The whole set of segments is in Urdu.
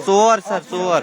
ژور سر ژور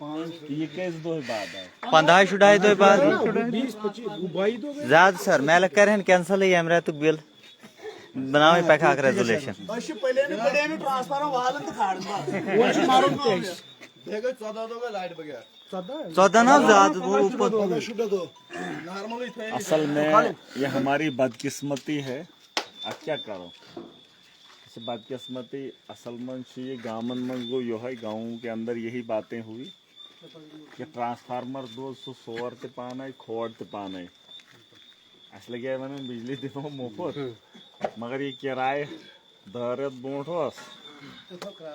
15 شُراہہِ دۄہہِ بعد زیادٕ سر میلہ کرہن کینسل ییٚمہِ رٮ۪تُک بِل بناوٕنۍ پٮ۪ٹھ اکھ ریزولیشن ژۄدہ نا زیادٕ اصل میں یہ ہماری بدقسمتی ہے اب کیا کرو بدقسمتی اصل من یہ گامن من گو یہ گاؤں کے اندر یہی باتیں ہوئی کہ ٹرانسفارمر دو سو سور تہ پانے کھوڑ تہ پانے اس لگے ون بجلی دمو مفت مگر یہ کرایہ 10 رٮ۪تھ برونٹھ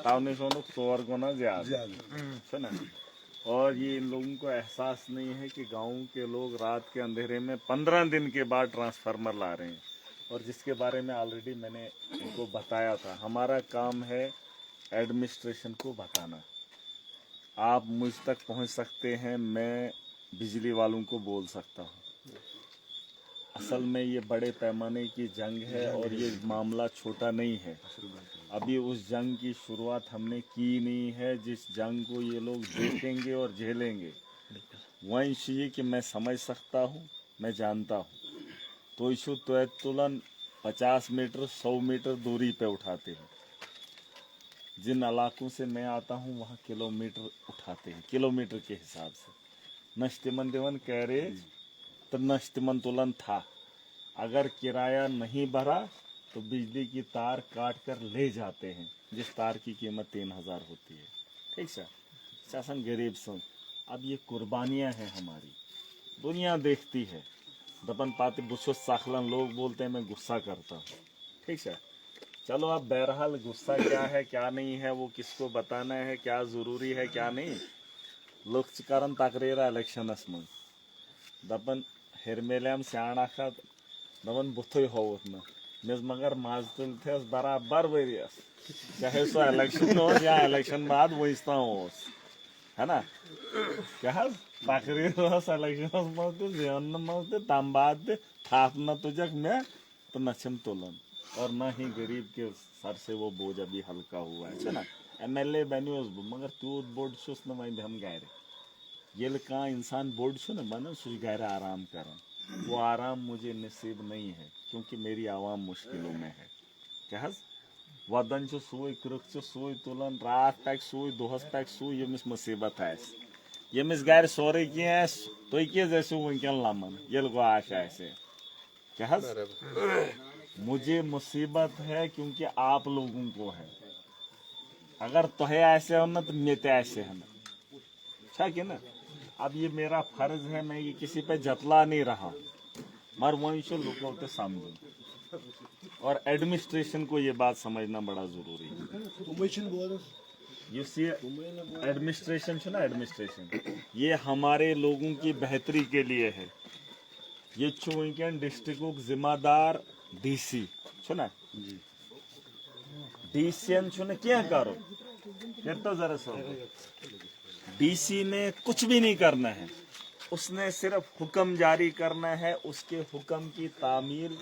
تو نش وونک 4 گنا زیادہ نا اور یہ ان لوگوں کو احساس نہیں ہے کہ گاؤں کے لوگ رات کے اندھیرے میں 15 دن کے بعد ٹرانسفارمر لا رہے ہیں اور جس کے بارے میں آلریڈی میں نے ان کو بتایا تھا ہمارا کام ہے ایڈمنسٹریشن کو بتانا آپ مجھ تک پہنچ سکتے ہیں میں بجلی والوں کو بول سکتا ہوں اصل میں یہ بڑے پیمانے کی جنگ ہے اور یہ معاملہ چھوٹا نہیں ہے ابھی اس جنگ کی شروعات ہم نے کی نہیں ہے جس جنگ کو یہ لوگ دیکھیں گے اور جھیلیں گے وہیں یہ کہ میں سمجھ سکتا ہوں میں جانتا ہوں تو ایشو تلن 50 میٹر 100 میٹر دوری پہ اٹھاتے ہیں جن علاقوں سے میں آتا ہوں وہاں کلومیٹر اٹھاتے ہیں کلومیٹر کے حساب سے نشتمن دیون کیریج تو نشتمن تلن تھا اگر کرایہ نہیں بھرا تو بجلی کی تار کاٹ کر لے جاتے ہیں جس تار کی قیمت 3000 ہوتی ہے ٹھیک سر شاسن غریب سن اب یہ قربانیاں ہیں ہماری دنیا دیکھتی ہے دپن پاتے بچھوس ساخلن لوگ بولتے ہیں میں غصہ کرتا ہوں ٹھیک سر چلو اب بہرحال غصہ کیا ہے کیا نہیں ہے وہ کس کو بتانا ہے کیا ضروری ہے کیا نہیں لوگ کرن تقریر الیکشنس من دپن ہر میلیم سیان اخت دپن بتھے ہوت نا مز مگر مز تل تھس برابر ؤریس چاہے سو الیکشن ہو یا الیکشن بعد ویس تام ہے نا کیا تقریر الیکشنس مز تہ زین مز تہ تم بعد تہ تھپ نہ تجک میں تو نہ چھم تلن اور نہ ہی غریب کے سر سے وہ بوجھ ابھی ہلکا ہوا ہے نا MLA بنیوس بہ مگر تیوت بوڑ چھس نہ ون ہم گھر یل کان انسان بوڑ چھ نا بنان سہ گھر آرام کران وہ آرام مجھے نصیب نہیں ہے کیونکہ میری عوام مشکلوں میں ہے کیا ودان سوئی کرک سوئی تلان رات پک سوئی دہس پک سوئی یمس مصیبت آس یمس گھر سورے کی تھی کیاز ٲسِو ونکین لمان یل گو آش آسے کیا مجھے مصیبت ہے کیونکہ آپ لوگوں کو ہے اگر تہ آسے ہو نا تو مے تہ آسے نا اچھا کہ نا اب یہ میرا فرض ہے میں یہ کسی پہ جتلا نہیں رہا مگر وہیں سے لوگوں کو سمجھو اور ایڈمنسٹریشن کو یہ بات سمجھنا بڑا ضروری ہے ایڈمنسٹریشن نا ایڈمنسٹریشن یہ ہمارے لوگوں کی بہتری کے لیے ہے یہ ونکین ڈسٹرکٹ ذمہ دار DC نا DC کیا کرو تو ذرا سو DC نے کچھ بھی نہیں کرنا ہے اس نے صرف حکم جاری کرنا ہے اس کے حکم کی تعمیل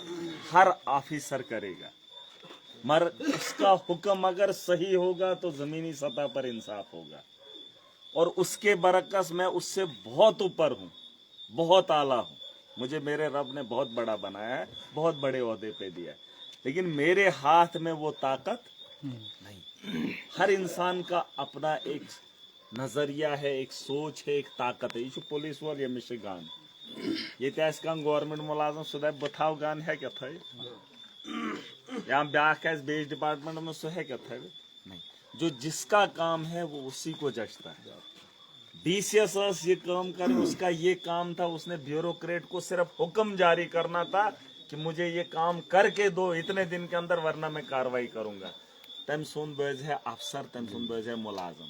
ہر آفیسر کرے گا مگر اس کا حکم اگر صحیح ہوگا تو زمینی سطح پر انصاف ہوگا اور اس کے برعکس میں اس سے بہت اوپر ہوں بہت اعلیٰ ہوں مجھے میرے رب نے بہت بڑا بنایا ہے بہت بڑے عہدے پہ دیا ہے لیکن میرے ہاتھ میں وہ طاقت نہیں ہر انسان کا اپنا ایک نظریہ ہے ایک سوچ ہے ایک طاقت ہے یہ پولیس وول یمس گان یہ گورنمنٹ ملازم سہ دپ بہ تھو گان ہیکہ تھو یا بیاکھ آس بیس ڈپارٹمنٹ میں سہ ہیکہ تھو نہیں جو جس کا کام ہے وہ اسی کو جچتا ہے DC یہ کام کرے اس کا یہ کام تھا اس نے بیوروکریٹ کو صرف حکم جاری کرنا تھا کہ مجھے یہ کام کر کے دو اتنے دن کے اندر ورنہ میں کاروائی کروں گا تم سن بز ہے افسر تم سن بز ہے ملازم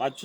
5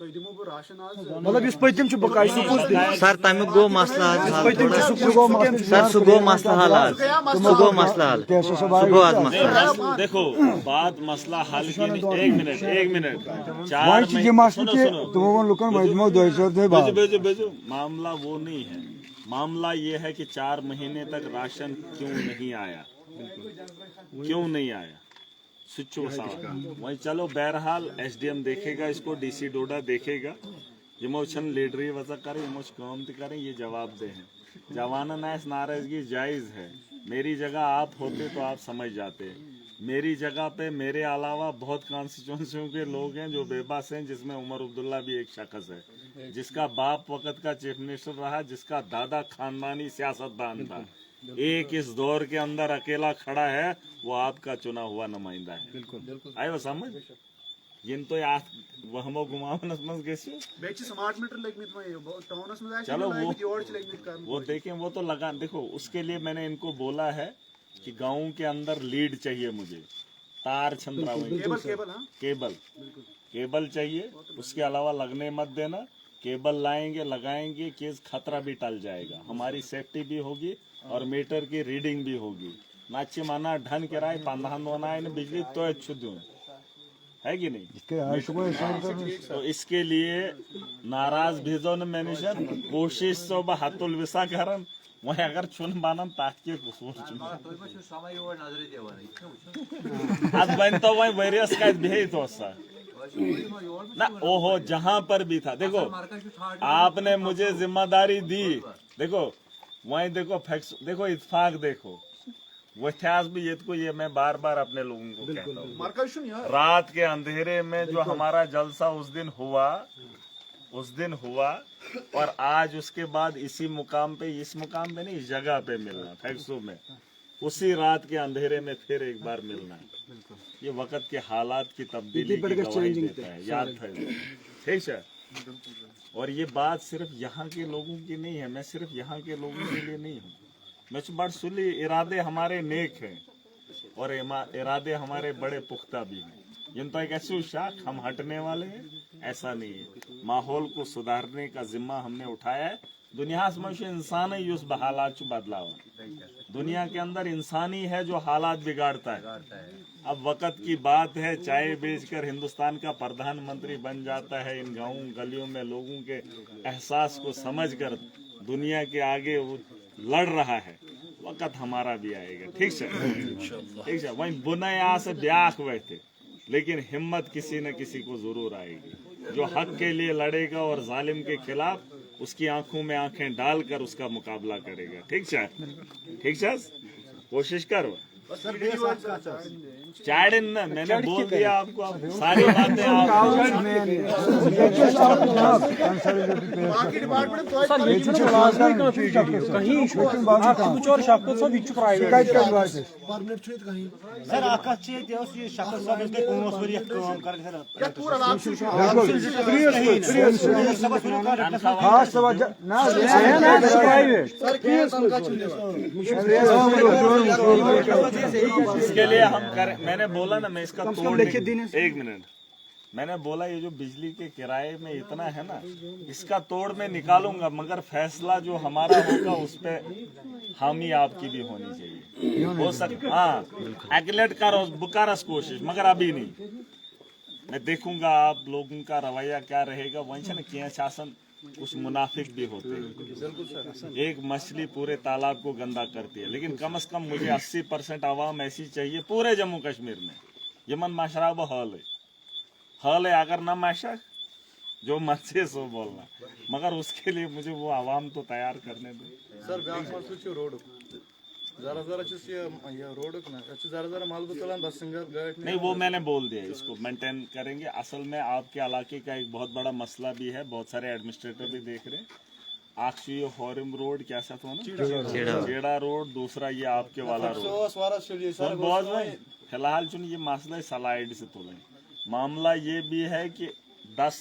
مطلب اس پتم چھ بقایا سر تمیک گو مسئلہ سر سہ گو مسئلہ حل آج سہ گو مسئلہ حل سہ گو آج مسئلہ دیکھو بات مسئلہ حل کی نہیں. ایک منٹ یہ مسئلہ کہ تمو لکن وجمو بیجو معاملہ وہ نہیں ہے. معاملہ یہ ہے کہ 4 مہینے تک راشن کیوں نہیں آیا, کیوں نہیں آیا سچ سوال. وہیں چلو بہرحال ایس ڈی ایم دیکھے گا اس کو, ڈی سی ڈوڈا دیکھے گا. یہ چھن لیڈری وضع کریں, یہ کام تہ کریں, یہ جواب دیں. جوانن ایس ناراضگی جائز ہے. میری جگہ آپ ہوتے تو آپ سمجھ جاتے. میری جگہ پہ میرے علاوہ بہت کانسٹیچوئنسیوں کے لوگ ہیں جو بے بس ہیں, جس میں عمر عبداللہ بھی ایک شخص ہے, جس کا باپ وقت کا چیف منسٹر رہا, جس کا دادا خاندانی سیاست دان تھا. ایک اس دور کے اندر اکیلا کھڑا ہے, وہ آپ کا چنا ہوا نمائندہ ہے. بالکل آئے وہ سمجھ ین تو وہمو گماونس مز گژھو. چلو وہ دیکھیں, وہ تو لگا. دیکھو اس کے لیے میں نے ان کو بولا ہے کہ گاؤں کے اندر لیڈ چاہیے مجھے, تار چھندرا کیبل چاہیے. اس کے علاوہ لگنے مت دینا. کیبل لائیں گے, لگائیں گے کہ خطرہ بھی ٹل جائے گا, ہماری سیفٹی بھی ہوگی اور میٹر کی ریڈنگ بھی ہوگی. ناچ مانا ڈھن کرائے 15 دونائے بجلی تو اچھو دوں ہے کہ نہیں. تو اس کے لیے ناراض بھیجو نا مینیجر, کوشش سو بہ حت الوسا کرن. وہیں اگر چون بنان تات کے قصور ات بن تو وہیں ورس کت بہت سا نہ اوہو جہاں پر بھی تھا. دیکھو آپ نے مجھے ذمہ داری دی. دیکھو وہیں دیکھو فیکس, دیکھو اتفاق دیکھو. وہ اتحاس بھی یہ میں بار بار اپنے لوگوں کو کہتا ہوں, رات کے اندھیرے میں جو ہمارا جلسہ اس دن ہوا اور آج اس کے بعد اسی مقام پہ نہیں, اس جگہ پہ ملنا فیکسو میں, اسی رات کے اندھیرے میں پھر ایک بار ملنا, یہ وقت کے حالات کی تبدیلی کی گواہی دیتا ہے. یاد تھا ٹھیک ہے. اور یہ بات صرف یہاں کے لوگوں کی نہیں ہے, میں صرف یہاں کے لوگوں کے لیے نہیں ہوں. میں بڑ سلی ارادے ہمارے نیک ہیں اور ارادے ہمارے بڑے پختہ بھی ہیں. یہ تو ایک ایسی شاخ ہم ہٹنے والے ہیں ایسا نہیں ہے. ماحول کو سدھارنے کا ذمہ ہم نے اٹھایا ہے. دنیا میں انسان ہی اس حالات بدلاؤ. دنیا کے اندر انسانی ہے جو حالات بگاڑتا ہے. اب وقت کی بات ہے, چائے بیچ کر ہندوستان کا پردھان منتری بن جاتا ہے. ان گاؤں گلیوں میں لوگوں کے احساس کو سمجھ کر دنیا کے آگے وہ لڑ رہا ہے. وقت ہمارا بھی آئے گا. ٹھیک ہے وہیں بنائے سے بیاخ ویتے, لیکن ہمت کسی نہ کسی کو ضرور آئے گی. جو حق کے لیے لڑے گا اور ظالم کے خلاف اس کی آنکھوں میں آنکھیں ڈال کر اس کا مقابلہ کرے گا. ٹھیک ہے کوشش کرو. چاڑن نا میں نے بول دیا آپ کو, ساری باتیں اس کے لیے ہم کریں. میں نے بولا نا, میں اس کا توڑ, ایک منٹ, میں نے بولا یہ جو بجلی کے کرائے میں اتنا ہے نا, اس کا توڑ میں نکالوں گا, مگر فیصلہ جو ہمارا ہوگا اس پہ حامی آپ کی بھی ہونی چاہیے. ہو سکتا ہاں ایکلیٹ کرو بکارس کوشش, مگر ابھی نہیں. میں دیکھوں گا آپ لوگوں کا رویہ کیا رہے گا. وہیں سے نا کیا کچھ منافق بھی ہوتے ہیں. ایک مچھلی پورے تالاب کو گندا کرتی ہے, لیکن کم از کم مجھے 80% عوام ایسی چاہیے پورے جموں کشمیر میں یمن مشراب حال ہے. اگر نہ مشک جو من سے سو بولنا, مگر اس کے لیے مجھے وہ عوام تو تیار کرنے دو. نہیں وہ میں نے بول دیا, اس کو مینٹین کریں گے. اصل میں آپ کے علاقے کا ایک بہت بڑا مسئلہ بھی ہے, بہت سارے ایڈمنسٹریٹر بھی دیکھ رہے ہیں. آکشی ہورم روڈ کیا سا تھا نا, چیڑا روڈ, دوسرا یہ آپ کے والا روڈ. بہت فی الحال چن یہ مسئلہ سلائڈ سے تولیں. معاملہ یہ بھی ہے کہ 10